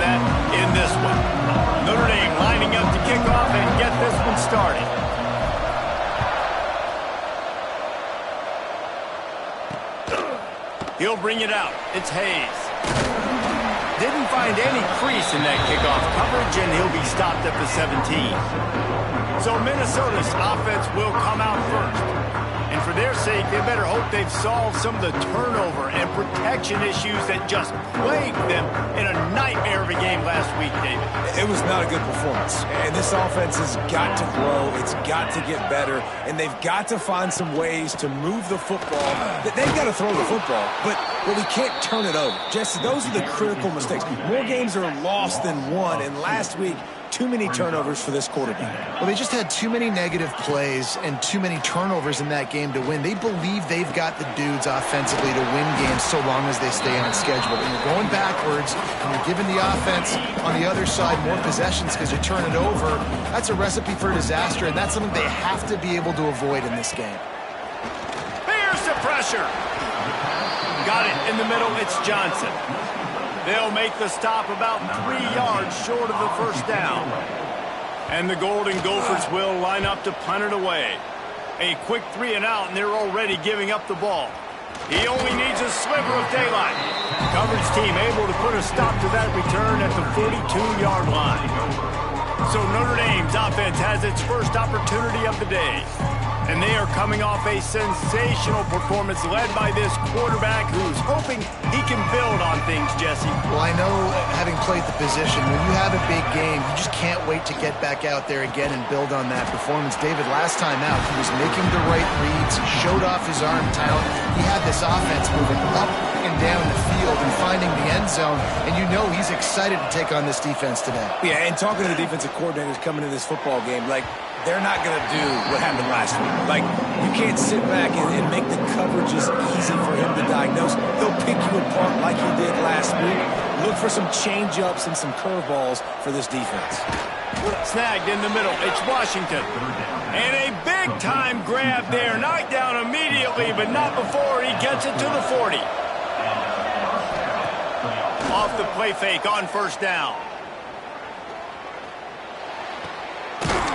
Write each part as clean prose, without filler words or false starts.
that in this one. Notre Dame lining up to kick off and get this one started. He'll bring it out. It's Hayes. Didn't find any crease in that kickoff coverage, and he'll be stopped at the 17. So Minnesota's offense will come out first. And for their sake, they better hope they've solved some of the turnover and protection issues that just plagued them in a nightmare of a game last week, David. It was not a good performance. And this offense has got to grow. It's got to get better. And they've got to find some ways to move the football. They've got to throw the football, but we can't turn it over. Jesse, those are the critical mistakes. More games are lost than won. And last week, too many turnovers for this quarterback. Well, they just had too many negative plays and too many turnovers in that game to win. They believe they've got the dudes offensively to win games so long as they stay on schedule. When you're going backwards and you're giving the offense on the other side more possessions because you turn it over, that's a recipe for disaster, and that's something they have to be able to avoid in this game. Here's the pressure. Got it in the middle. It's Johnson. They'll make the stop about 3 yards short of the first down. And the Golden Gophers will line up to punt it away. A quick 3 and out, and they're already giving up the ball. He only needs a sliver of daylight. Coverage team able to put a stop to that return at the 42-yard line. So Notre Dame's offense has its first opportunity of the day. And they are coming off a sensational performance led by this quarterback who's hoping he can build on things, Jesse. Well, I know, having played the position, when you have a big game, you just can't wait to get back out there again and build on that performance. David, last time out, he was making the right reads. He showed off his arm talent. He had this offense moving up and down the field and finding the end zone. And you know he's excited to take on this defense today. Yeah, and talking to the defensive coordinators coming into this football game, like, they're not going to do what happened last week. Like, you can't sit back and make the coverages easy for him to diagnose. He'll pick you apart like he did last week. Look for some change-ups and some curveballs for this defense. Snagged in the middle. It's Washington. And a big-time grab there. Knocked down immediately, but not before he gets it to the 40. Off the play fake on first down.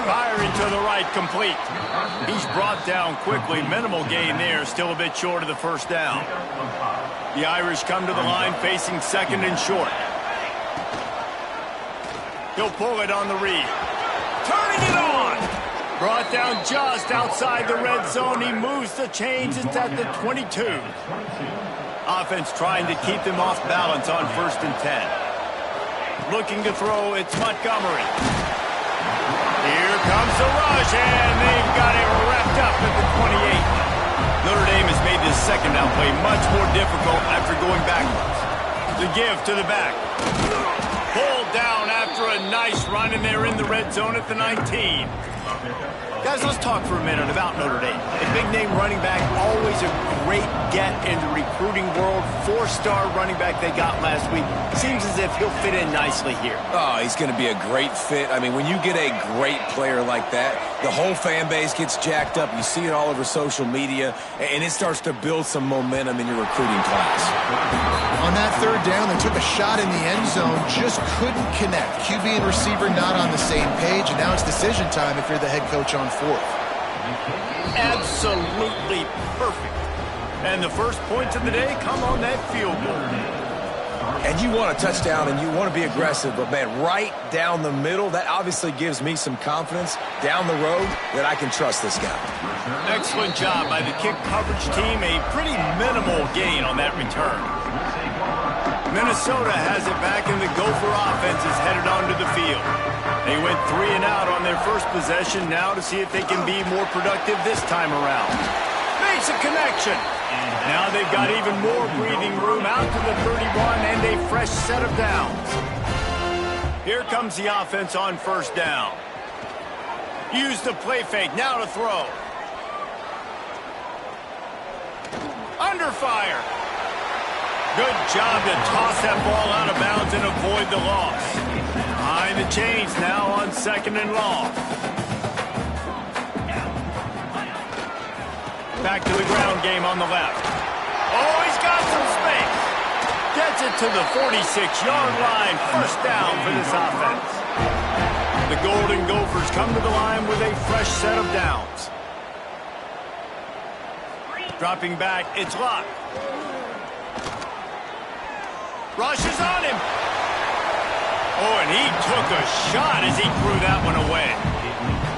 Firing to the right, complete. He's brought down quickly. Minimal gain there, still a bit short of the first down. The Irish come to the line facing second and short. He'll pull it on the read. Turning it on! Brought down just outside the red zone. He moves the chains. It's at the 22. Offense trying to keep them off balance on 1st and 10. Looking to throw, it's Montgomery. Here comes the rush, and they've got it wrapped up at the 28. Notre Dame has made this second down play much more difficult after going backwards. The give to the back. Pulled down after a nice run, and they're in the red zone at the 19. Guys, let's talk for a minute about Notre Dame. A big-name running back, always a great get in the recruiting world. 4-star running back they got last week. Seems as if he'll fit in nicely here. Oh, he's going to be a great fit. I mean, when you get a great player like that, the whole fan base gets jacked up. You see it all over social media, and it starts to build some momentum in your recruiting class. On that 3rd down, they took a shot in the end zone, just couldn't connect. QB and receiver not on the same page, and now it's decision time if you're the head coach on 4th. Absolutely perfect. And the first points of the day come on that field goal. And you want a touchdown and you want to be aggressive, but, man, right down the middle, that obviously gives me some confidence down the road that I can trust this guy. Excellent job by the kick coverage team. A pretty minimal gain on that return. Minnesota has it back, and the Gopher offense is headed onto the field. They went 3 and out on their first possession, now to see if they can be more productive this time around. Makes a connection. Now they've got even more breathing room out to the 31 and a fresh set of downs. Here comes the offense on first down. Use the play fake, now to throw. Under fire. Good job to toss that ball out of bounds and avoid the loss. Behind the chains now on 2nd and long. Back to the ground game on the left. Oh, he's got some space. Gets Gets it to the 46-yard line. First down for this offense. The Golden Gophers come to the line with a fresh set of downs. Dropping back, it's Luck. Rushes on him. Oh, and he took a shot as he threw that one away.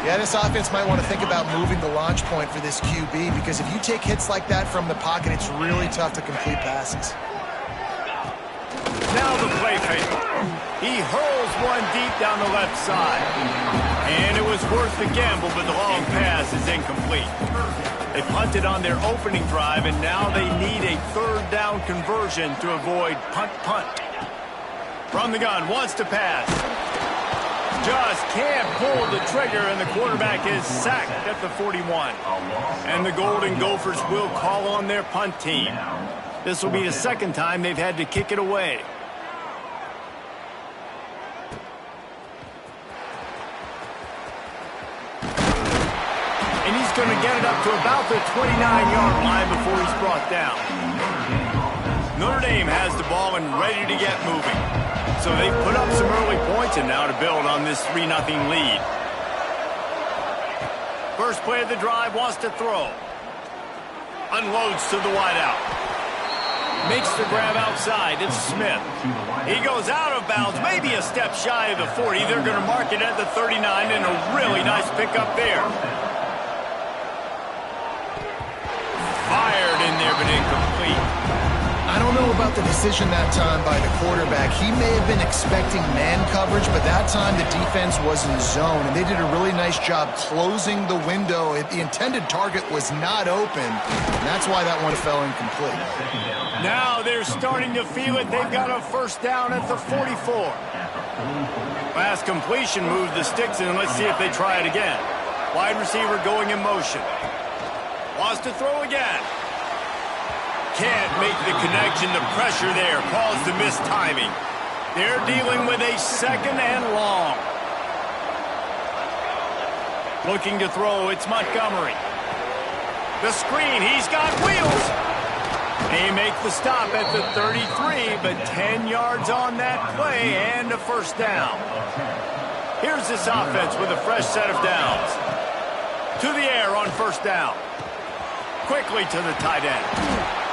Yeah, this offense might want to think about moving the launch point for this QB, because if you take hits like that from the pocket, it's really tough to complete passes. Now the play fake. He hurls one deep down the left side. And it was worth the gamble, but the long pass is incomplete. They punted on their opening drive, and now they need a third down conversion to avoid punt. From the gun, wants to pass. Just can't pull the trigger, and the quarterback is sacked at the 41. And the Golden Gophers will call on their punt team. This will be the second time they've had to kick it away. And he's going to get it up to about the 29-yard line before he's brought down. Notre Dame has the ball and ready to get moving. So they've put up some early points and now to build on this 3-0 lead. First play of the drive, wants to throw. Unloads to the wideout. Makes the grab outside. It's Smith. He goes out of bounds, maybe a step shy of the 40. They're going to mark it at the 39, and a really nice pickup there. Fired in there, but incomplete. I don't know about the decision that time by the quarterback. He may have been expecting man coverage, but that time the defense was in zone, and they did a really nice job closing the window. The intended target was not open, and that's why that one fell incomplete. Now they're starting to feel it. They've got a first down at the 44. Last completion moved the sticks in. Let's see if they try it again. Wide receiver going in motion. Wants to throw again. Can't make the connection. The pressure there caused the missed timing. They're dealing with a second and long. Looking to throw, it's Montgomery. The screen, he's got wheels. They make the stop at the 33, but 10 yards on that play and a first down. Here's this offense with a fresh set of downs. To the air on first down. Quickly to the tight end.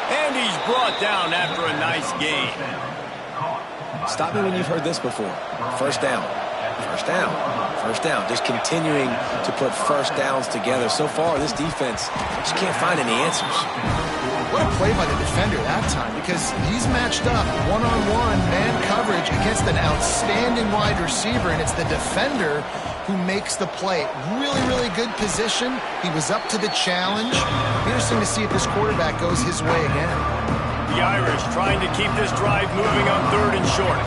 And he's brought down after a nice gain. Stop me when you've heard this before. First down. First down. First down. Just continuing to put first downs together. So far, this defense just can't find any answers. What a play by the defender that time, because he's matched up one-on-one man coverage against an outstanding wide receiver, and it's the defender who makes the play. Really, really good position. He was up to the challenge. Interesting to see if this quarterback goes his way again. The Irish trying to keep this drive moving on third and short.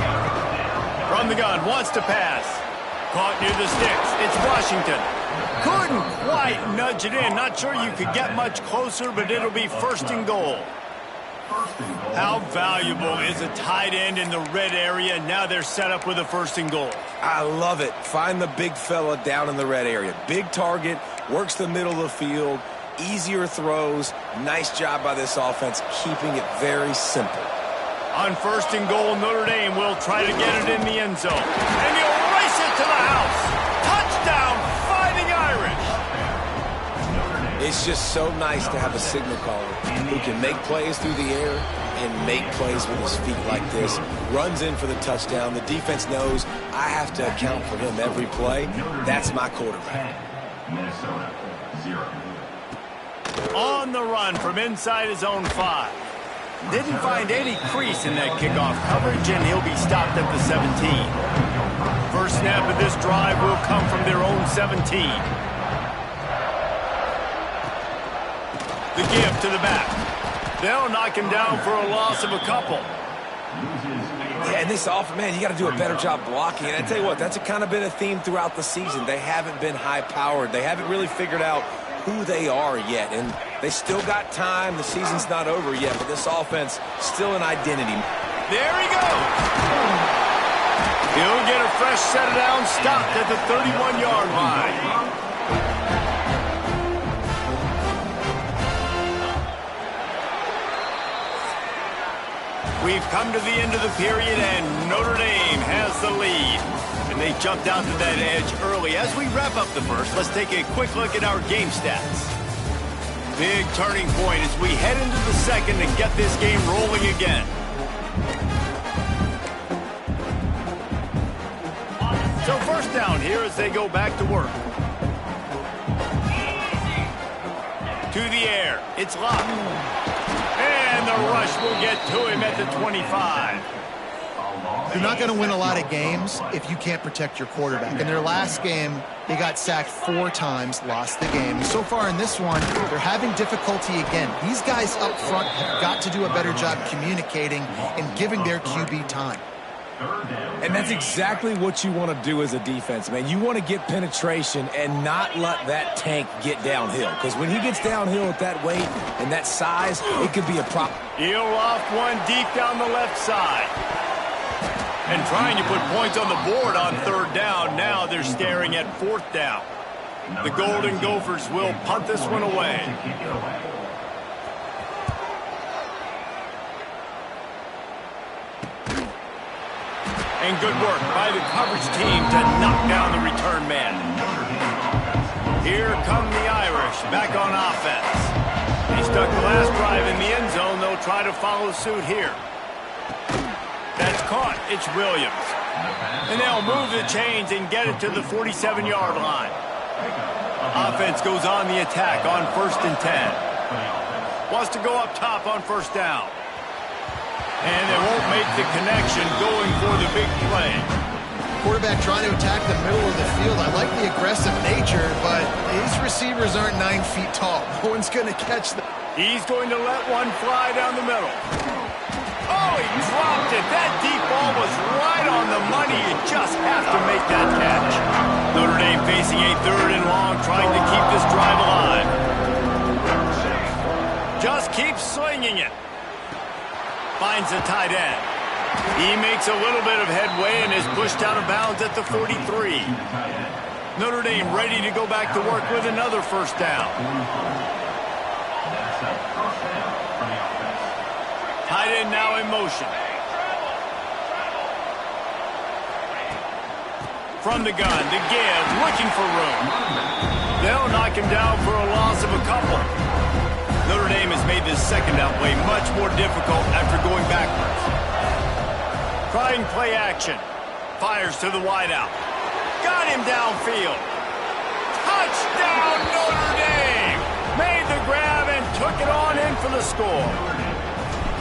From the gun, wants to pass. Caught near the sticks. It's Washington. Couldn't quite nudge it in. Not sure you could get much closer, but it'll be first and goal. How valuable is a tight end in the red area? Now they're set up with a first and goal. I love it. Find the big fella down in the red area. Big target, works the middle of the field, easier throws. Nice job by this offense, keeping it very simple. On first and goal, Notre Dame will try to get it in the end zone. And he'll race it to the house. Touchdown, Fighting Irish. It's just so nice to have a signal caller who can make plays through the air and make plays with his feet like this. Runs in for the touchdown. The defense knows I have to account for him every play. That's my quarterback. On the run from inside his own 5. Didn't find any crease in that kickoff coverage, and he'll be stopped at the 17. First snap of this drive will come from their own 17. The give to the back. They'll knock him down for a loss of a couple. Yeah, and this offense, man, you got to do a better job blocking. And I tell you what, that's kind of been a theme throughout the season. They haven't been high-powered. They haven't really figured out who they are yet. And they still got time. The season's not over yet, but this offense still an identity. There he goes. He'll get a fresh set of downs, stopped at the 31-yard line. We've come to the end of the period, and Notre Dame has the lead. And they jumped out to that edge early. As we wrap up the first, let's take a quick look at our game stats. Big turning point as we head into the second and get this game rolling again. So first down here as they go back to work. To the air. It's locked. And the rush will get to him at the 25. You're not going to win a lot of games if you can't protect your quarterback. In their last game, they got sacked 4 times, lost the game. And so far in this one, they're having difficulty again. These guys up front have got to do a better job communicating and giving their QB time. And that's exactly what you want to do as a defense, man. You want to get penetration and not let that tank get downhill. Because when he gets downhill at that weight and that size, it could be a problem. He'll off one deep down the left side. And trying to put points on the board on third down. Now they're staring at fourth down. The Golden Gophers will punt this one away. And good work by the coverage team to knock down the return man. Here come the Irish back on offense. They stuck the last drive in the end zone. They'll try to follow suit here. That's caught. It's Williams. And they'll move the chains and get it to the 47-yard line. Offense goes on the attack on 1st and 10. Wants to go up top on first down. And they won't make the connection going for the big play. Quarterback trying to attack the middle of the field. I like the aggressive nature, but his receivers aren't 9 feet tall. No one's going to catch them. He's going to let one fly down the middle. Oh, he dropped it. That deep ball was right on the money. You just have to make that catch. Notre Dame facing a 3rd and long, trying to keep this drive alive. Just keep slinging it. Finds the tight end. He makes a little bit of headway and is pushed out of bounds at the 43. Notre Dame ready to go back to work with another first down. Tight end now in motion. From the gun, to give, looking for room. They'll knock him down for a loss of a couple. Notre Dame has made this second down play much more difficult after going backwards. Trying play action. Fires to the wideout. Got him downfield. Touchdown Notre Dame! Made the grab and took it on in for the score.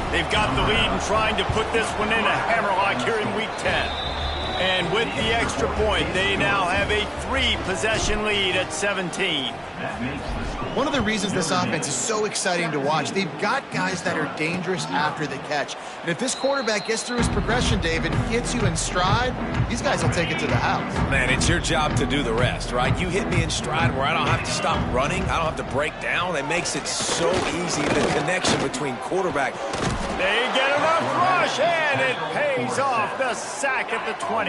They've got the lead and trying to put this one in a hammerlock here in Week 10. And with the extra point, they now have a 3-possession lead at 17. One of the reasons this offense is so exciting to watch, they've got guys that are dangerous after the catch. And if this quarterback gets through his progression, David, hits you in stride, these guys will take it to the house. Man, it's your job to do the rest, right? You hit me in stride where I don't have to stop running. I don't have to break down. It makes it so easy, the connection between quarterback. They get enough rush, and it pays off. The sack at the 20.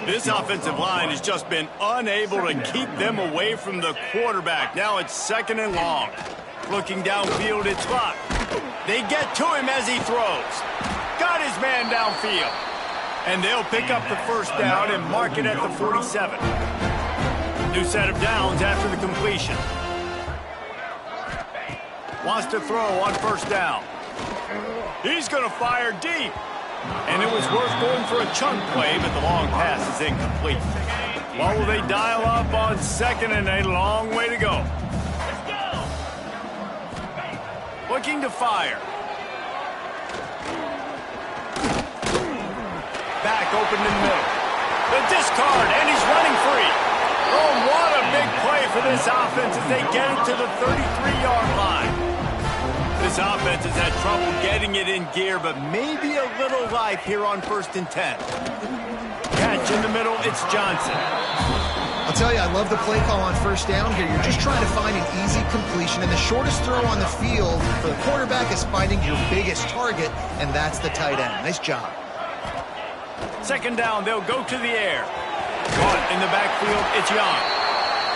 This offensive line has just been unable to keep them away from the quarterback. Now it's 2nd and long. Looking downfield, it's locked. They get to him as he throws. Got his man downfield. And they'll pick up the first down and mark it at the 47. New set of downs after the completion. Wants to throw on first down. He's going to fire deep. And it was worth going for a chunk play, but the long pass is incomplete. What will they dial up on 2nd and a long way to go? Looking to fire. Back open in the middle. The discard, and he's running free. Oh, what a big play for this offense as they get it to the 33-yard line. This offense has had trouble getting it in gear, but maybe a little life here on 1st and 10. Catch in the middle, it's Johnson. I'll tell you, I love the play call on first down here. You're just trying to find an easy completion, and the shortest throw on the field for the quarterback is finding your biggest target, and that's the tight end. Nice job. 2nd down, they'll go to the air. Caught in the backfield, it's Young.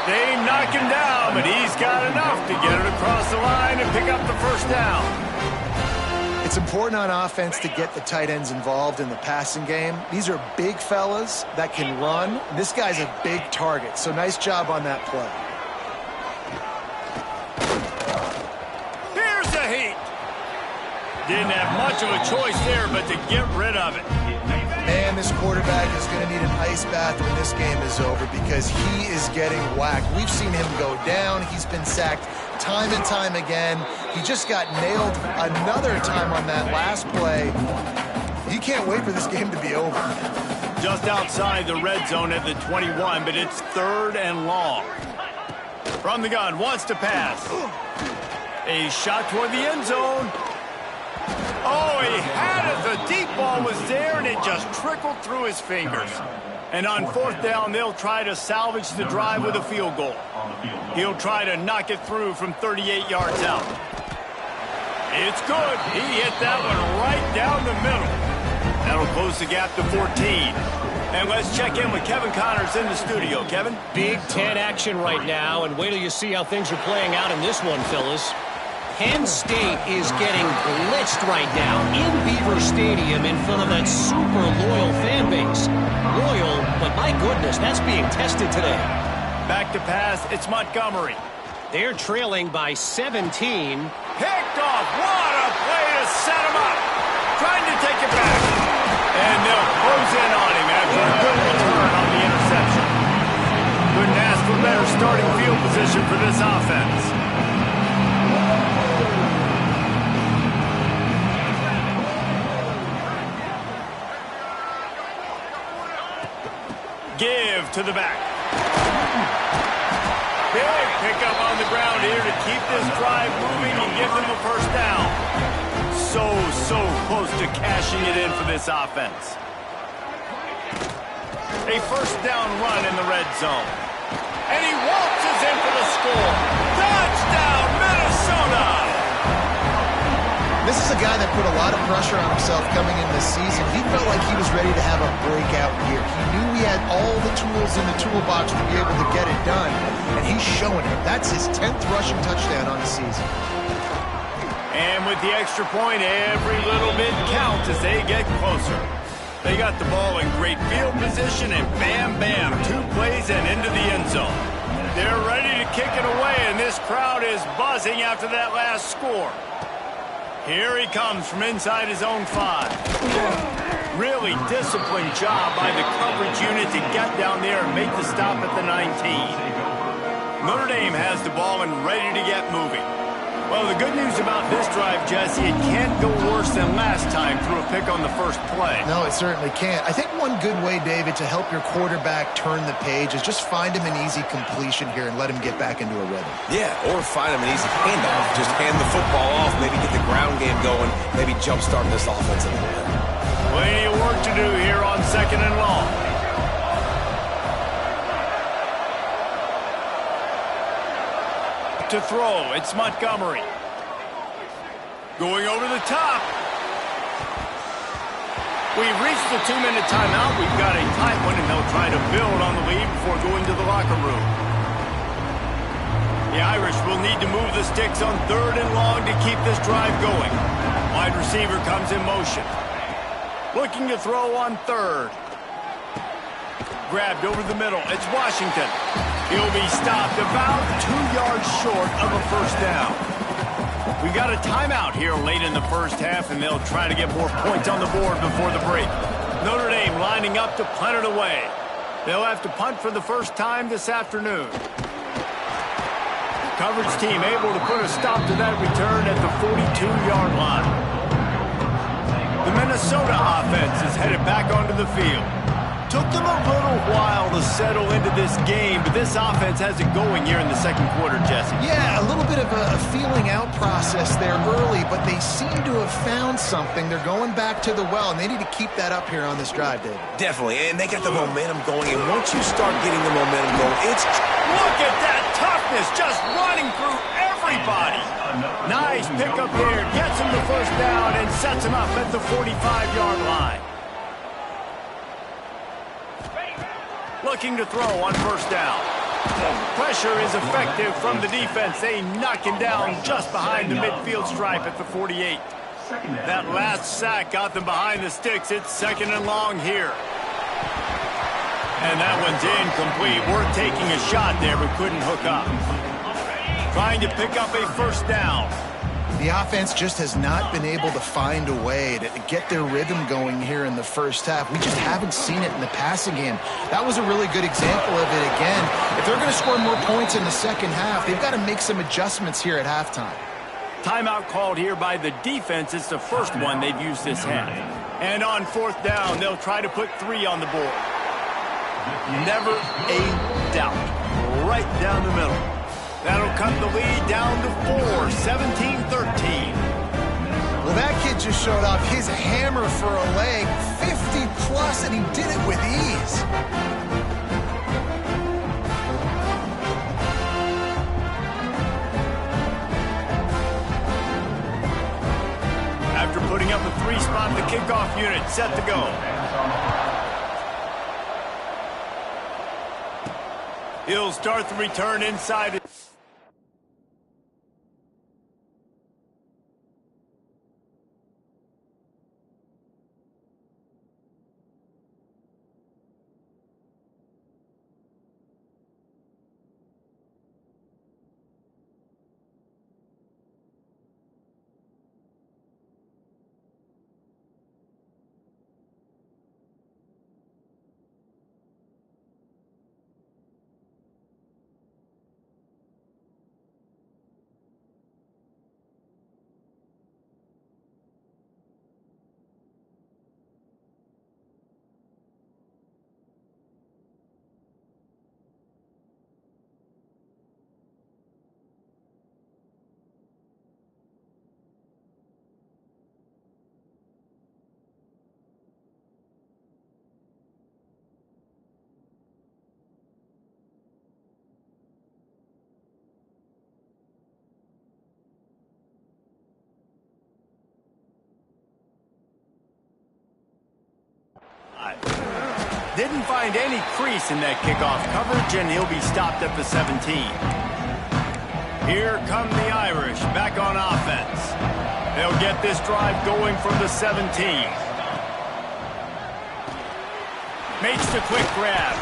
They knock him down, but he's got enough to get it across the line and pick up the first down. It's important on offense to get the tight ends involved in the passing game. These are big fellas that can run. This guy's a big target, so nice job on that play. Here's the heat. Didn't have much of a choice there, but to get rid of it. Man, this quarterback is going to need an ice bath when this game is over because he is getting whacked. We've seen him go down. He's been sacked time and time again. He just got nailed another time on that last play. He can't wait for this game to be over. Just outside the red zone at the 21, but it's 3rd and long. From the gun, wants to pass. A shot toward the end zone. Oh, he had it. The deep ball was there, and it just trickled through his fingers. And on 4th down, they'll try to salvage the drive with a field goal. He'll try to knock it through from 38 yards out. It's good. He hit that one right down the middle. That'll close the gap to 14. And let's check in with Kevin Connors in the studio. Kevin? Big Ten action right now, and wait till you see how things are playing out in this one, fellas. Penn State is getting blitzed right now in Beaver Stadium in front of that super loyal fan base. Loyal, but my goodness, that's being tested today. Back to pass, it's Montgomery. They're trailing by 17. Picked off, what a play to set him up. Trying to take it back. And they'll close in on him after a good return on the interception. Couldn't ask for better starting field position for this offense. Give to the back. Big pickup on the ground here to keep this drive moving and give them a first down. So close to cashing it in for this offense. A first down run in the red zone. And he waltzes in for the score. Touchdown, Minnesota! This is a guy that put a lot of pressure on himself coming in this season. He felt like he was ready to have a breakout year. He knew he had all the tools in the toolbox to be able to get it done, and he's showing it. That's his 10th rushing touchdown on the season. And with the extra point, every little bit counts as they get closer. They got the ball in great field position, and bam, bam, 2 plays and into the end zone. They're ready to kick it away, and this crowd is buzzing after that last score. Here he comes from inside his own 5. Really disciplined job by the coverage unit to get down there and make the stop at the 19. Notre Dame has the ball and ready to get moving. Well, the good news about this drive, Jesse, it can't go worse than last time through a pick on the first play. No, it certainly can't. I think one good way, David, to help your quarterback turn the page is just find him an easy completion here and let him get back into a rhythm. Yeah, or find him an easy handoff. Just hand the football off, maybe get the ground game going, maybe jumpstart this offense a little bit. Plenty of work to do here on 2nd and long. To throw, it's Montgomery. Going over the top. We've reached the 2-minute timeout. We've got a tight one, and they'll try to build on the lead before going to the locker room. The Irish will need to move the sticks on 3rd and long to keep this drive going. Wide receiver comes in motion. Looking to throw on 3rd. Grabbed over the middle. It's Washington. He'll be stopped about 2 yards short of a first down. We got a timeout here late in the first half, and they'll try to get more points on the board before the break. Notre Dame lining up to punt it away. They'll have to punt for the first time this afternoon. Coverage team able to put a stop to that return at the 42-yard line. The Minnesota offense is headed back onto the field. Took them a little while to settle into this game, but this offense has it going here in the second quarter, Jesse. Yeah, a little bit of a feeling out process there early, but they seem to have found something. They're going back to the well, and they need to keep that up here on this drive, David. Definitely, and they got the momentum going, and once you start getting the momentum going, it's... Look at that toughness, just running through everybody. Nice pickup there, gets him the first down, and sets him up at the 45-yard line. Looking to throw on first down. Pressure is effective from the defense. They knock him down just behind the midfield stripe at the 48. That last sack got them behind the sticks. It's 2nd and long here. And that one's incomplete. Worth taking a shot there, but couldn't hook up. Trying to pick up a 1st down. The offense just has not been able to find a way to get their rhythm going here in the first half. We just haven't seen it in the passing game. That was a really good example of it again. If they're going to score more points in the second half, they've got to make some adjustments here at halftime. Timeout called here by the defense. It's the first one they've used this half. And on 4th down, they'll try to put 3 on the board. Never a doubt. Right down the middle. That'll cut the lead down to 4, 17-13. Well, that kid just showed off his hammer for a leg, 50-plus, and he did it with ease. After putting up a 3-spot, the kickoff unit set to go. He'll start the return inside. Didn't find any crease in that kickoff coverage, and he'll be stopped at the 17. Here come the Irish back on offense. They'll get this drive going from the 17. Makes the quick grab.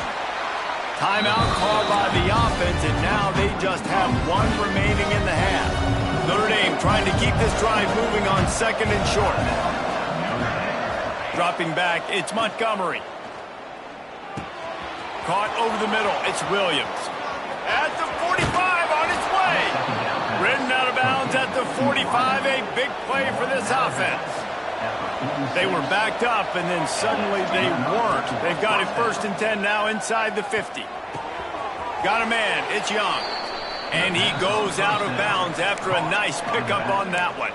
Timeout called by the offense, and now they just have 1 remaining in the half. Notre Dame trying to keep this drive moving on 2nd and short. Dropping back, it's Montgomery. Caught over the middle, it's Williams. At the 45, on its way. Ridden out of bounds at the 45, a big play for this offense. They were backed up, and then suddenly they weren't. They've got it 1st and 10 now inside the 50. Got a man, it's Young. And he goes out of bounds after a nice pickup on that one.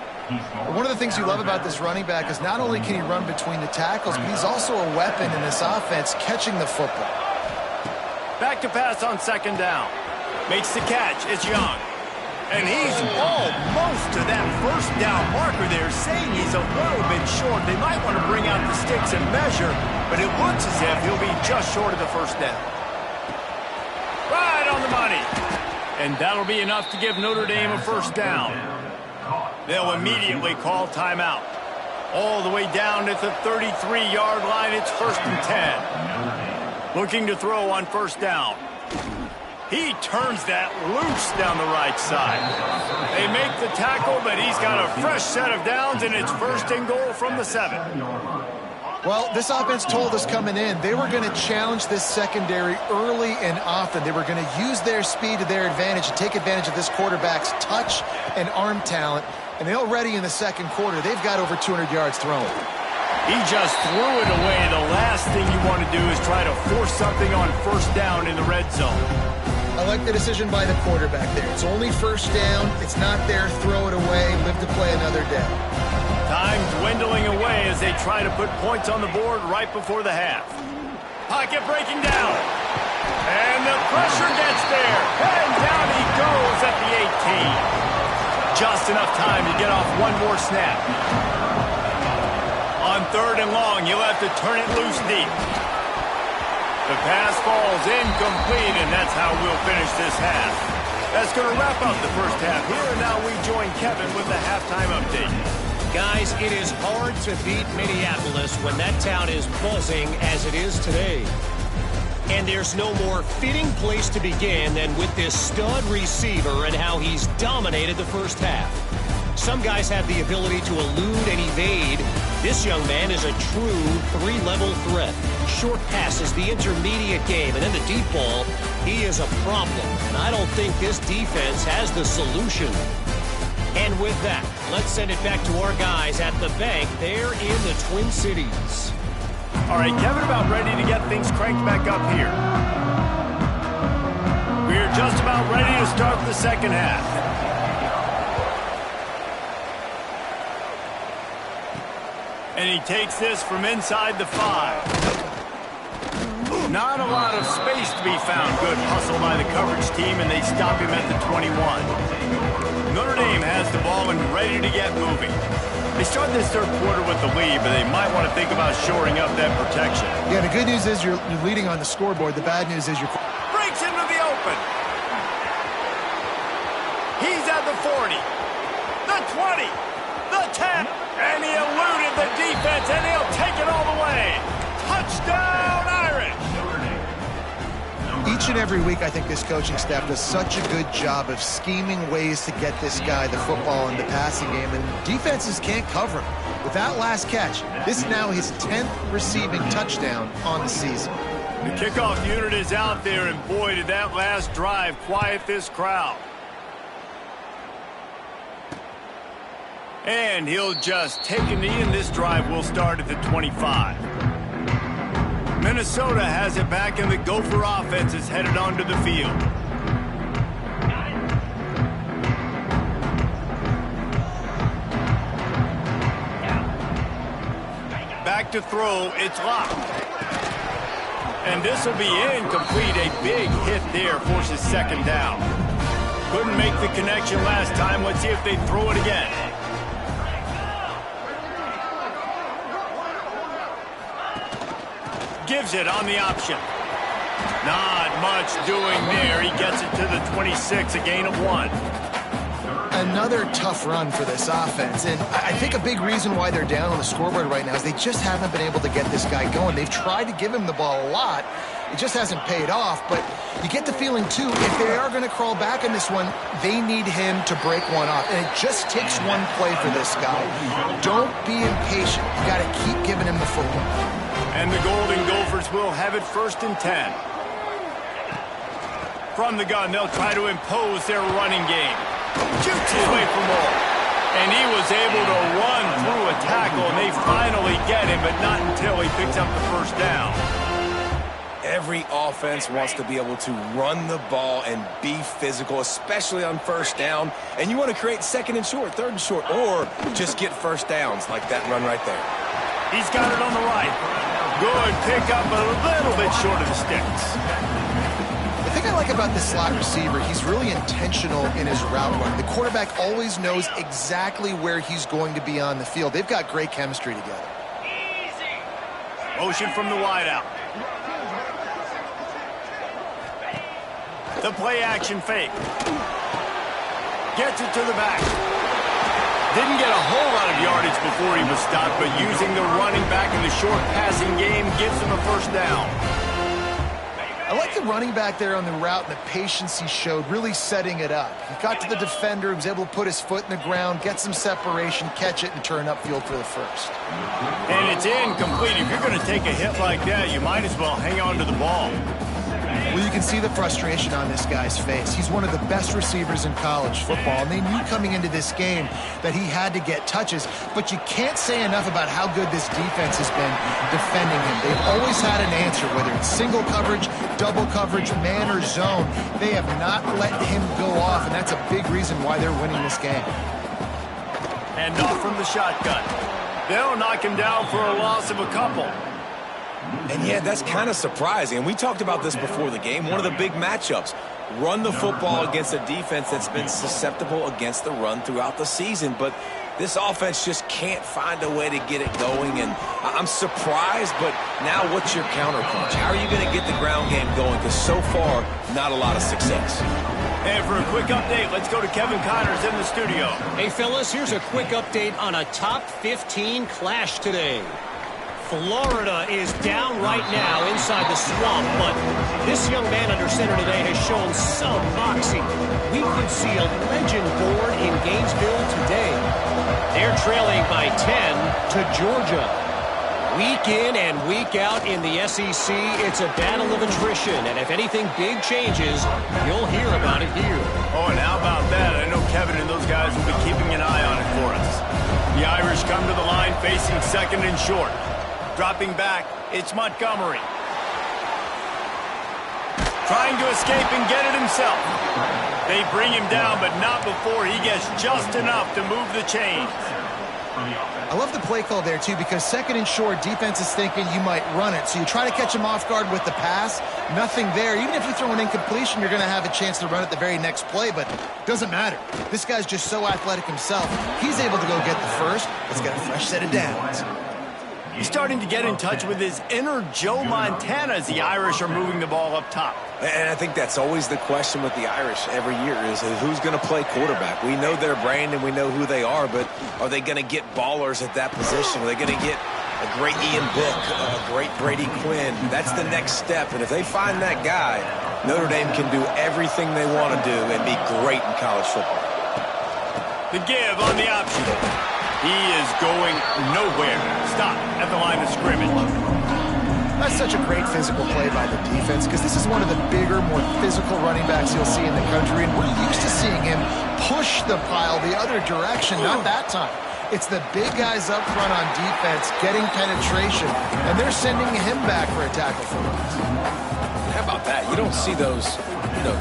One of the things you love about this running back is not only can he run between the tackles, but he's also a weapon in this offense catching the football. Back to pass on 2nd down. Makes the catch. It's Young. And he's almost to that 1st down marker there, saying he's a little bit short. They might want to bring out the sticks and measure, but it looks as if he'll be just short of the 1st down. Right on the money. And that'll be enough to give Notre Dame a 1st down. They'll immediately call timeout. All the way down at the 33-yard line, it's 1st and 10. Looking to throw on 1st down. He turns that loose down the right side. They make the tackle, but he's got a fresh set of downs, and it's 1st and goal from the 7. Well, this offense told us coming in they were going to challenge this secondary early and often. They were going to use their speed to their advantage and take advantage of this quarterback's touch and arm talent. And they already in the 2nd quarter, they've got over 200 yards thrown. He just threw it away. The last thing you want to do is try to force something on 1st down in the red zone. I like the decision by the quarterback there. It's only 1st down. It's not there. Throw it away. Live to play another day. Time dwindling away as they try to put points on the board right before the half. Pocket breaking down. And the pressure gets there. And down he goes at the 18. Just enough time to get off 1 more snap. On 3rd and long, you'll have to turn it loose deep. The pass falls incomplete, and that's how we'll finish this half. That's going to wrap up the first half here, and now we join Kevin with the halftime update. Guys, it is hard to beat Minneapolis when that town is buzzing as it is today. And there's no more fitting place to begin than with this stud receiver and how he's dominated the first half. Some guys have the ability to elude and evade. This young man is a true three-level threat. Short passes, the intermediate game, and then the deep ball, he is a problem. And I don't think this defense has the solution. And with that, let's send it back to our guys at the bank there in the Twin Cities. All right, Kevin, about ready to get things cranked back up here. We're just about ready to start the second half. And he takes this from inside the 5. Not a lot of space to be found. Good hustle by the coverage team, and they stop him at the 21. Notre Dame has the ball and ready to get moving. They start this third quarter with the lead, but they might want to think about shoring up that protection. Yeah, the good news is you're leading on the scoreboard. The bad news is you're... Breaks into the open. He's at the 40, the 20, the 10, and he eluded the defense, and he'll take it all the way. Touchdown, Irish! Each and every week, I think this coaching staff does such a good job of scheming ways to get this guy the football in the passing game, and defenses can't cover him. With that last catch, this is now his 10th receiving touchdown on the season. The kickoff unit is out there, and boy, did that last drive quiet this crowd. And he'll just take a knee, and this drive will start at the 25. Minnesota has it back, and the Gopher offense is headed onto the field. Back to throw, it's locked. And this will be incomplete. A big hit there forces second down. Couldn't make the connection last time. Let's see if they throw it again. Gives it on the option. Not much doing there. He gets it to the 26, a gain of 1. Another tough run for this offense, and I think a big reason why they're down on the scoreboard right now is they just haven't been able to get this guy going. They've tried to give him the ball a lot. It just hasn't paid off, but you get the feeling, too, if they are going to crawl back in this one, they need him to break one off, and it just takes one play for this guy. Don't be impatient. You got to keep giving him the football. And the Golden Gophers will have it 1st and 10. From the gun, they'll try to impose their running game. Shoots his way for more. And he was able to run through a tackle, and they finally get him, but not until he picks up the first down. Every offense wants to be able to run the ball and be physical, especially on first down. And you want to create 2nd and short, 3rd and short, or just get first downs like that run right there. He's got it on the right. Good pickup, but a little bit short of the sticks. The thing I like about this slot receiver, he's really intentional in his route run. The quarterback always knows exactly where he's going to be on the field. They've got great chemistry together. Motion from the wideout. The play action fake. Gets it to the back. Didn't get a whole lot of yardage before he was stopped, but using the running back in the short passing game gives him a first down. I like the running back there on the route and the patience he showed, really setting it up. He got to the defender, he was able to put his foot in the ground, get some separation, catch it, and turn upfield for the first. And it's incomplete. If you're going to take a hit like that, you might as well hang on to the ball. Well, you can see the frustration on this guy's face. He's one of the best receivers in college football, and they knew coming into this game that he had to get touches, but you can't say enough about how good this defense has been defending him. They've always had an answer, whether it's single coverage, double coverage, man or zone. They have not let him go off, and that's a big reason why they're winning this game. And off from the shotgun. They'll knock him down for a loss of a couple. And yeah, that's kind of surprising. And we talked about this before the game. One of the big matchups. Run the football against a defense that's been susceptible against the run throughout the season. But This offense just can't find a way to get it going, and I'm surprised, but now what's your counterpunch? How are you going to get the ground game going? Because so far, not a lot of success. And for a quick update, let's go to Kevin Connors in the studio. Hey, fellas, here's a quick update on a top 15 clash today. Florida is down right now inside the swamp, but this young man under center today has shown some moxie. We could see a legend born in Gainesville today. They're trailing by 10 to Georgia. Week in and week out in the SEC, it's a battle of attrition, and if anything big changes, you'll hear about it here. Oh, and how about that? I know Kevin and those guys will be keeping an eye on it for us. The Irish come to the line facing second and short. Dropping back, it's Montgomery. Trying to escape and get it himself. They bring him down, but not before he gets just enough to move the chains. I love the play call there, too, because second and short, defense is thinking you might run it. So you try to catch him off guard with the pass. Nothing there. Even if you throw an incompletion, you're going to have a chance to run it the very next play, but it doesn't matter. This guy's just so athletic himself. He's able to go get the first. Let's get a fresh set of downs. He's starting to get in touch with his inner Joe Montana as the Irish are moving the ball up top. And I think that's always the question with the Irish every year is who's going to play quarterback. We know their brand and we know who they are, but are they going to get ballers at that position? Are they going to get a great Ian Bick, a great Brady Quinn? That's the next step, and if they find that guy, Notre Dame can do everything they want to do and be great in college football. The give on the option. He is going nowhere. Stop at the line of scrimmage. That's such a great physical play by the defense because this is one of the bigger, more physical running backs you'll see in the country, and we're used to seeing him push the pile the other direction. Not that time. It's the big guys up front on defense getting penetration, and they're sending him back for a tackle for loss. How about that? You don't see those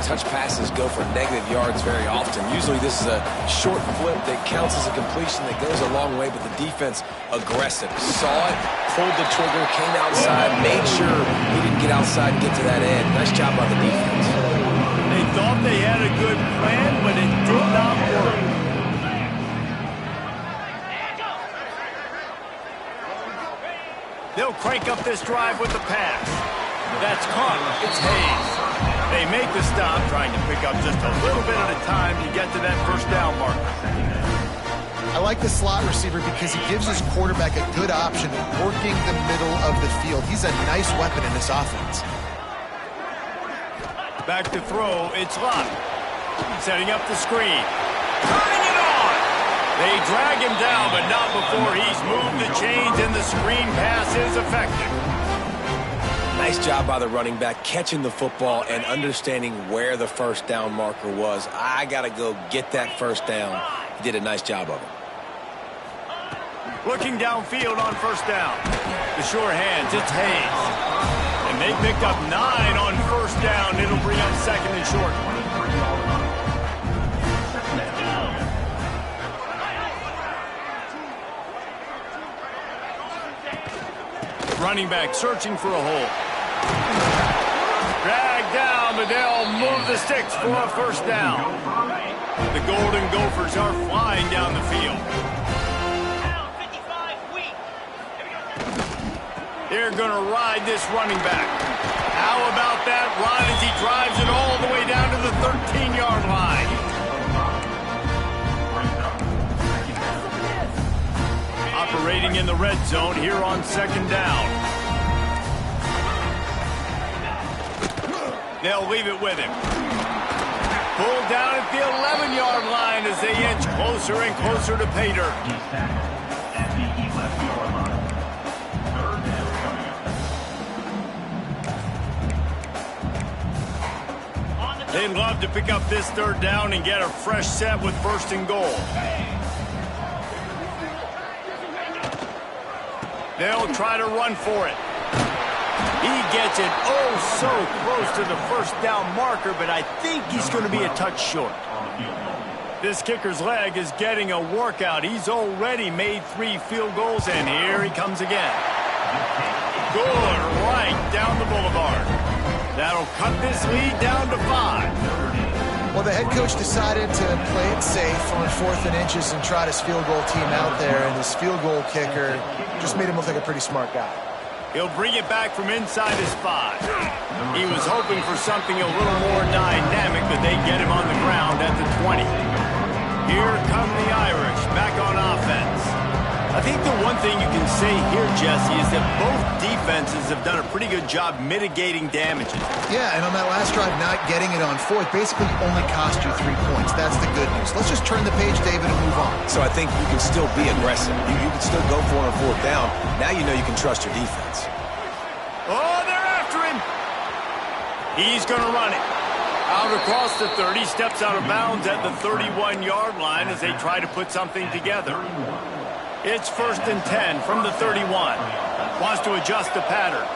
touch passes go for negative yards very often. Usually this is a short flip that counts as a completion that goes a long way, but the defense aggressive. Saw it, pulled the trigger, came outside, made sure he didn't get outside and get to that end. Nice job by the defense. They thought they had a good plan, but it did not work. They'll crank up this drive with the pass. That's caught. It's Hayes. They make the stop, trying to pick up just a little bit at a time to get to that first down marker. I like the slot receiver because he gives his quarterback a good option working the middle of the field. He's a nice weapon in this offense. Back to throw, it's Lott. Setting up the screen. Turning it on! They drag him down, but not before he's moved the chains and the screen pass is effective. Nice job by the running back, catching the football and understanding where the first down marker was. I got to go get that first down. He did a nice job of it. Looking downfield on first down. The sure hands, it's Hayes. And they picked up 9 on first down. It'll bring up second and short. Running back searching for a hole. Dragged down, but they'll move the sticks for a first down. The Golden Gophers are flying down the field. They're going to ride this running back. How about that run as he drives it all the way down to the 13-yard line? Operating in the red zone here on second down. They'll leave it with him. Pulled down at the 11-yard line as they inch closer and closer to pay dirt. They'd love to pick up this third down and get a fresh set with first and goal. They'll try to run for it. He gets it so close to the first down marker, but I think he's going to be a touch short. This kicker's leg is getting a workout. He's already made 3 field goals, and here he comes again. Good right down the boulevard. That'll cut this lead down to 5. Well, the head coach decided to play it safe on 4th and inches and trot his field goal team out there, and his field goal kicker just made him look like a pretty smart guy. He'll bring it back from inside his 5. He was hoping for something a little more dynamic, but they get him on the ground at the 20. Here come the Irish back on offense. I think the one thing you can say here, Jesse, is that both defenses have done a pretty good job mitigating damages. Yeah, and on that last drive, not getting it on 4th basically only cost you 3 points. That's the good news. Let's just turn the page, David, and move on. So I think you can still be aggressive. You can still go for it on 4th down. Now you know you can trust your defense. Oh, they're after him. He's going to run it. Out across the 30, steps out of bounds at the 31-yard line as they try to put something together. It's 1st and 10 from the 31. Wants to adjust the pattern.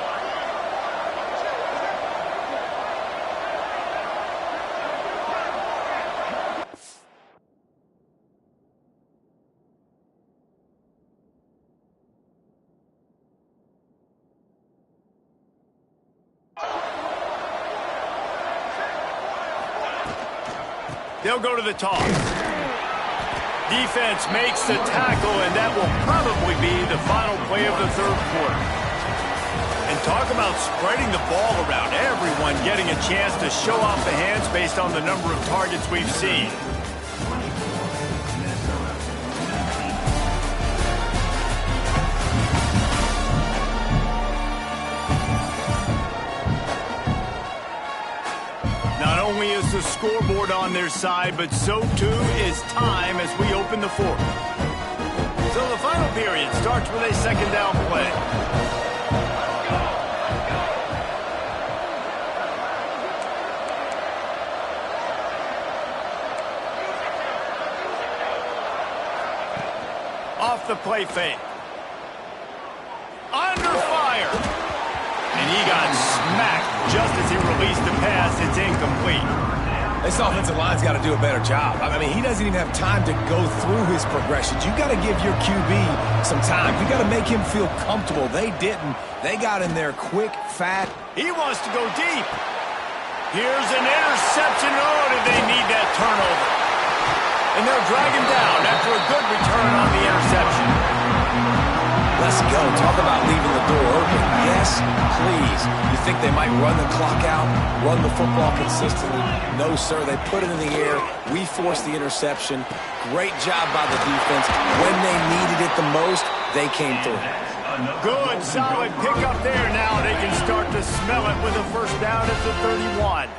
They'll go to the toss. Defense makes the tackle, and that will probably be the final play of the 3rd quarter. And talk about spreading the ball around. Everyone getting a chance to show off the hands based on the number of targets we've seen. Not only is the scoreboard on their side, but so too is time as we open the 4th. So the final period starts with a 2nd down play. Off the play fake. Under fire. And he got smacked just as he released the pass. It's incomplete. This offensive line's got to do a better job. I mean, he doesn't even have time to go through his progressions. You got to give your QB some time. You got to make him feel comfortable. They didn't. They got in there quick, fat. He wants to go deep. Here's an interception. Oh, did they need that turnover? And they'll drag him down after a good return on the interception. Let's go. Talk about leaving the door open. Yes, please. You think they might run the clock out, run the football consistently? No, sir. They put it in the air. We forced the interception. Great job by the defense. When they needed it the most, they came through. Good, solid pickup there. Now they can start to smell it with a 1st down at the 31.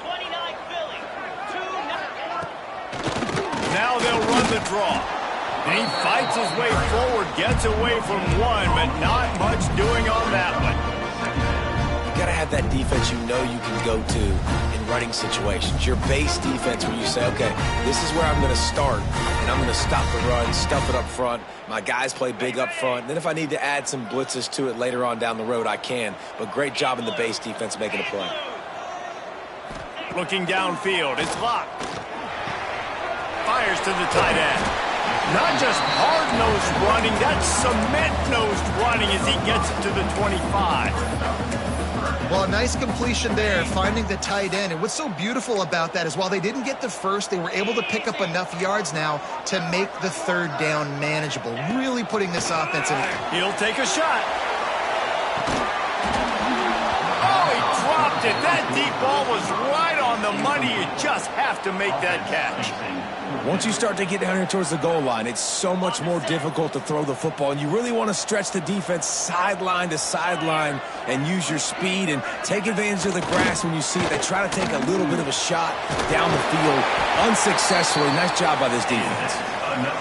29 Philly. 2-9. Now they'll run the draw. And he fights his way forward, gets away from one, but not much doing on that one. You got to have that defense you know you can go to in running situations. Your base defense where you say, okay, this is where I'm going to start, and I'm going to stop the run, stuff it up front. My guys play big up front. And then if I need to add some blitzes to it later on down the road, I can. But great job in the base defense making a play. Looking downfield, it's locked. Fires to the tight end. Not just hard-nosed running, that's cement-nosed running as he gets it to the 25. Well, a nice completion there, finding the tight end. And what's so beautiful about that is while they didn't get the first, they were able to pick up enough yards now to make the 3rd down manageable. Really putting this offense in. He'll take a shot. Oh, he dropped it. That deep ball was right on the money. You just have to make that catch. Once you start to get down here towards the goal line, it's so much more difficult to throw the football. And you really want to stretch the defense sideline to sideline and use your speed and take advantage of the grass when you see it. They try to take a little bit of a shot down the field unsuccessfully. Nice job by this defense.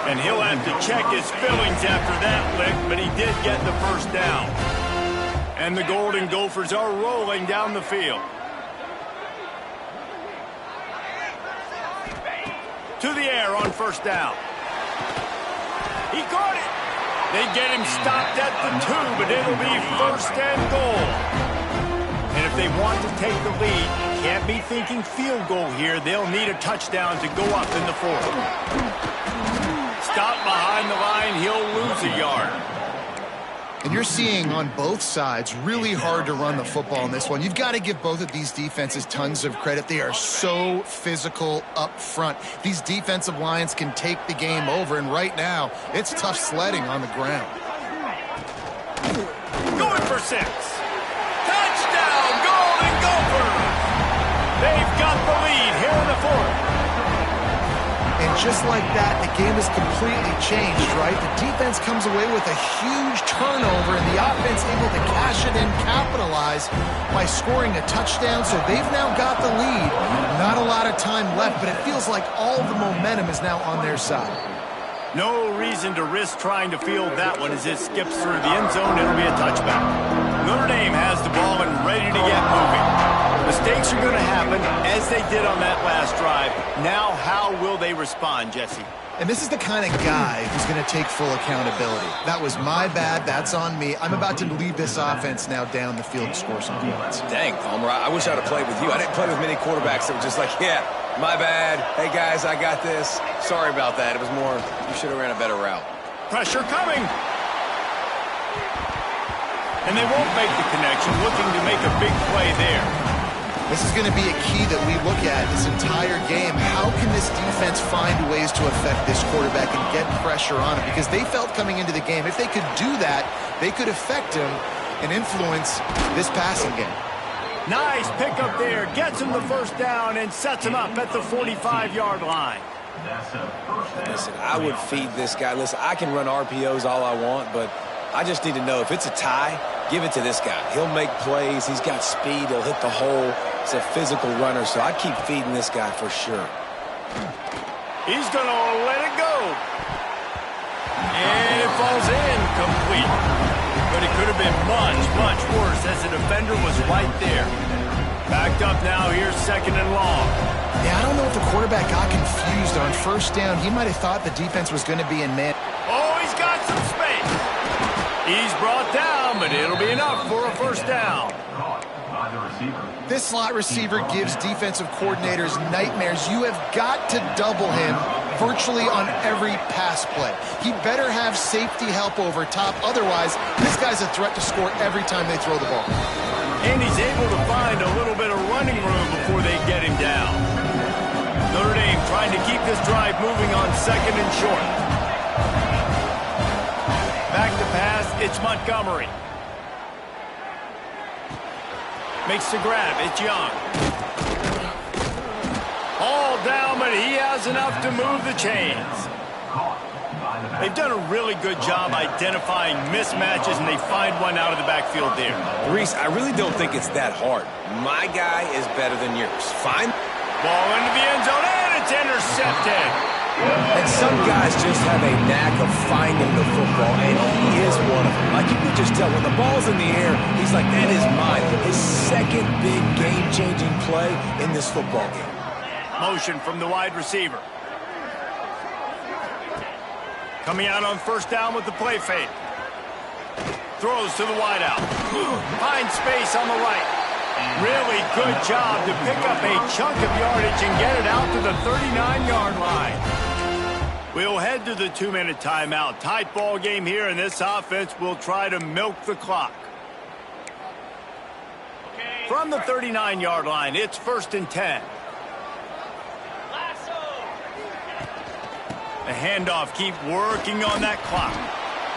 And he'll have to check his fillings after that lick, but he did get the 1st down. And the Golden Gophers are rolling down the field. To the air on 1st down. He caught it. They get him stopped at the 2, but it'll be 1st and goal. And if they want to take the lead, can't be thinking field goal here. They'll need a touchdown to go up in the 4th. Stop behind the line. He'll lose a yard. And you're seeing on both sides really hard to run the football in this one. You've got to give both of these defenses tons of credit. They are so physical up front. These defensive lines can take the game over, and right now, it's tough sledding on the ground. Going for 6. Touchdown, Golden Gophers! They've got the lead here in the 4th. And just like that, the game has completely changed, right? The defense comes away with a huge turnover, and the offense able to cash it in, capitalize by scoring a touchdown. So they've now got the lead. Not a lot of time left, but it feels like all the momentum is now on their side. No reason to risk trying to field that one as it skips through the end zone. It'll be a touchback. Notre Dame has the ball and ready to get moving. Mistakes are going to happen, as they did on that last drive. Now, how will they respond, Jesse? And this is the kind of guy who's going to take full accountability. That was my bad. That's on me. I'm about to lead this offense now down the field to score some points. Dang, Palmer, I wish I'd have played with you. I didn't play with many quarterbacks that were just like, yeah, my bad. Hey, guys, I got this. Sorry about that. It was more, you should have ran a better route. Pressure coming. And they won't make the connection, looking to make a big play there. This is going to be a key that we look at this entire game. How can this defense find ways to affect this quarterback and get pressure on him? Because they felt coming into the game, if they could do that, they could affect him and influence this passing game. Nice pickup there. Gets him the first down and sets him up at the 45-yard line. Listen, I would feed this guy. Listen, I can run RPOs all I want, but I just need to know if it's a tie, give it to this guy. He'll make plays. He's got speed. He'll hit the hole. He's a physical runner, so I'd keep feeding this guy for sure. He's going to let it go. And it falls in complete. But it could have been much, much worse as the defender was right there. Backed up now. Here's 2nd and long. Yeah, I don't know if the quarterback got confused on first down. He might have thought the defense was going to be in man. Oh, he's got some space. He's brought down, but it'll be enough for a first down. This slot receiver gives defensive coordinators nightmares. You have got to double him virtually on every pass play. He better have safety help over top. Otherwise, this guy's a threat to score every time they throw the ball. And he's able to find a little bit of running room before they get him down. Notre Dame trying to keep this drive moving on 2nd and short. Back to pass, it's Montgomery. Makes the grab, it's Young. All down, but he has enough to move the chains. They've done a really good job identifying mismatches, and they find one out of the backfield there. Reese, I really don't think it's that hard. My guy is better than yours. Fine. Ball into the end zone, and it's intercepted. And some guys just have a knack of finding the football, and he is one of them. Like, you can just tell when the ball's in the air, he's like, that is mine. His second big game-changing play in this football game. Motion from the wide receiver. Coming out on first down with the play fake. Throws to the wideout. Finds space on the right. Really good job to pick up a chunk of yardage and get it out to the 39-yard line. We'll head to the 2-minute timeout. Tight ball game here, and this offense will try to milk the clock. From the 39-yard line, it's 1st and 10. The handoff, keep working on that clock.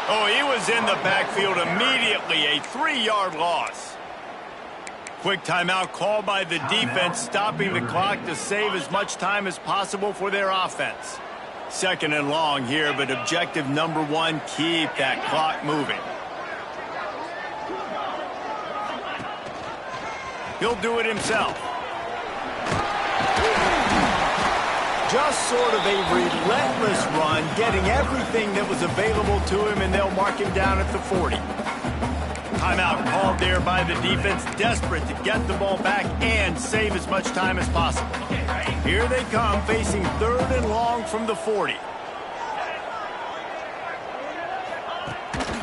Oh, he was in the backfield immediately, a 3-yard loss. Quick timeout called by the defense, stopping the clock to save as much time as possible for their offense. 2nd and long here, but objective number 1, keep that clock moving. He'll do it himself. Just sort of a relentless run, getting everything that was available to him, and they'll mark him down at the 40. Timeout called there by the defense, desperate to get the ball back and save as much time as possible. Here they come, facing 3rd and long from the 40.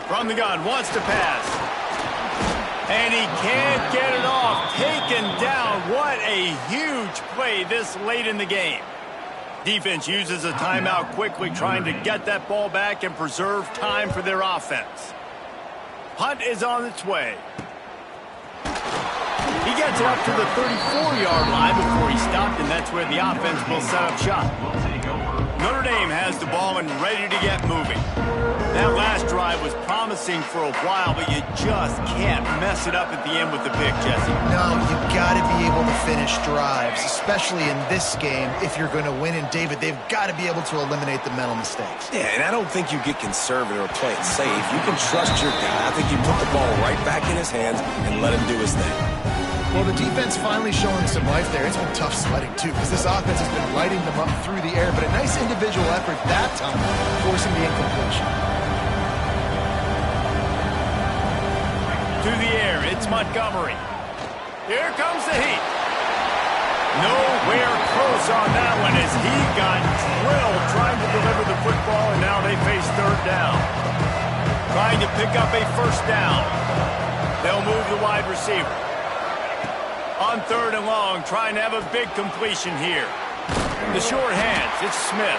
From the gun, wants to pass. And he can't get it off. Taken down. What a huge play this late in the game. Defense uses a timeout quickly, trying to get that ball back and preserve time for their offense. Punt is on its way. He gets it up to the 34-yard line before he stopped, and that's where the offense will set up shop. Notre Dame has the ball and ready to get moving. That last drive was promising for a while, but you just can't mess it up at the end with the pick, Jesse. No, you've got to be able to finish drives, especially in this game if you're going to win. And, David, they've got to be able to eliminate the mental mistakes. Yeah, and I don't think you get conservative or play it safe. You can trust your guy. I think you put the ball right back in his hands and let him do his thing. Well, the defense finally showing some life there. It's been tough sledding, too, because this offense has been lighting them up through the air. But a nice individual effort that time, forcing the incompletion. To the air, it's Montgomery. Here comes the heat. Nowhere close on that one as he got drilled trying to deliver the football, and now they face third down. Trying to pick up a first down. They'll move the wide receiver. On third and long, trying to have a big completion here. The short hands, it's Smith.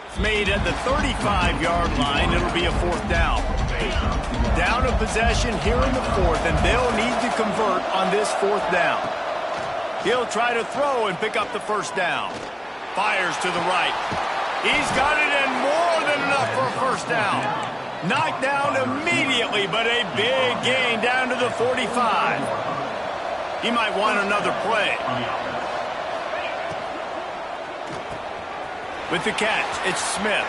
It's made at the 35-yard line. It'll be a fourth down. Down a possession here in the fourth, and they'll need to convert on this fourth down. He'll try to throw and pick up the first down. Fires to the right. He's got it in more than enough for a first down. Knocked down immediately, but a big gain down to the 45. He might want another play. With the catch, it's Smith.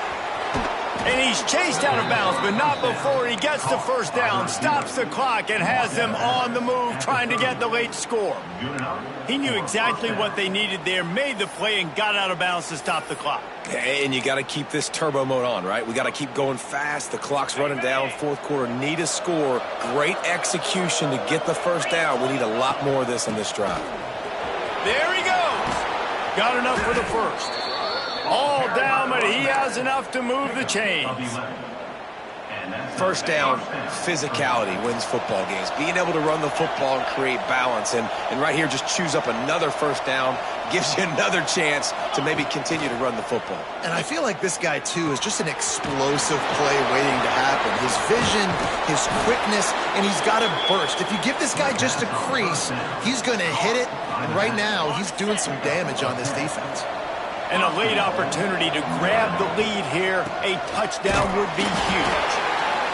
And he's chased out of bounds, but not before he gets the first down, stops the clock, and has them on the move trying to get the late score. He knew exactly what they needed there, made the play, and got out of bounds to stop the clock. And you got to keep this turbo mode on, right? We got to keep going fast. The clock's running down. Fourth quarter, need a score. Great execution to get the first down. We need a lot more of this on this drive. There he goes. Got enough for the first. All down, but he has enough to move the chains. First down, physicality wins football games. Being able to run the football and create balance. And right here, just choose up another first down. Gives you another chance to maybe continue to run the football. And I feel like this guy, too, is just an explosive play waiting to happen. His vision, his quickness, and he's got a burst. If you give this guy just a crease, he's going to hit it. And right now, he's doing some damage on this defense. And a late opportunity to grab the lead here. A touchdown would be huge.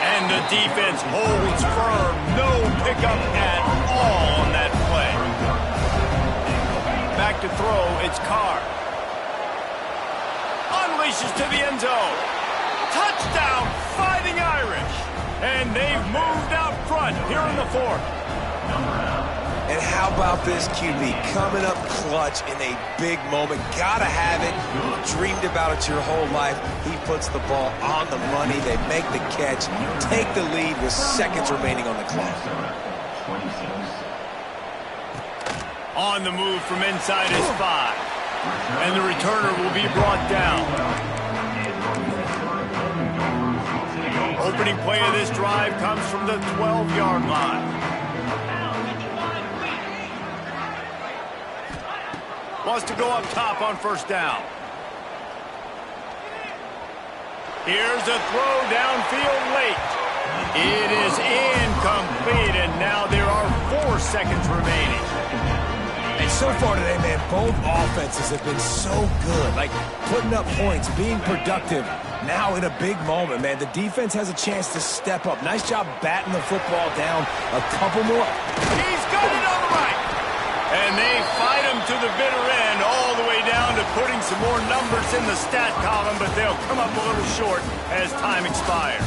And the defense holds firm. No pickup at all on that play. Back to throw, it's Carr. Unleashes to the end zone. Touchdown, Fighting Irish. And they've moved out front here in the fourth. And how about this QB coming up clutch in a big moment? Gotta have it. You've dreamed about it your whole life. He puts the ball on the money. They make the catch, take the lead with seconds remaining on the clock. On the move from inside his 5. And the returner will be brought down. Opening play of this drive comes from the 12-yard line. Wants to go up top on first down. Here's a throw downfield late. It is incomplete, and now there are 4 seconds remaining. And so far today, man, both offenses have been so good. Like, putting up points, being productive. Now in a big moment, man, the defense has a chance to step up. Nice job batting the football down. A couple more. He's got it on the right. And they fight him to the bitter end, all the way down to putting some more numbers in the stat column, but they'll come up a little short as time expires.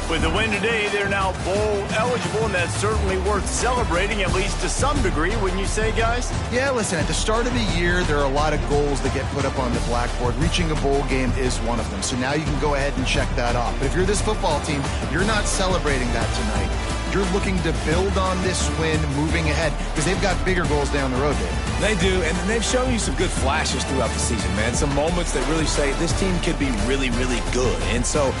With the win today, they're now bowl eligible, and that's certainly worth celebrating, at least to some degree, wouldn't you say, guys? Yeah, listen, at the start of the year, there are a lot of goals that get put up on the blackboard. Reaching a bowl game is one of them, so now you can go ahead and check that off. But if you're this football team, you're not celebrating that tonight. You're looking to build on this win moving ahead because they've got bigger goals down the road, Dave. They do, and they've shown you some good flashes throughout the season, man. Some moments that really say this team could be really, really good. And so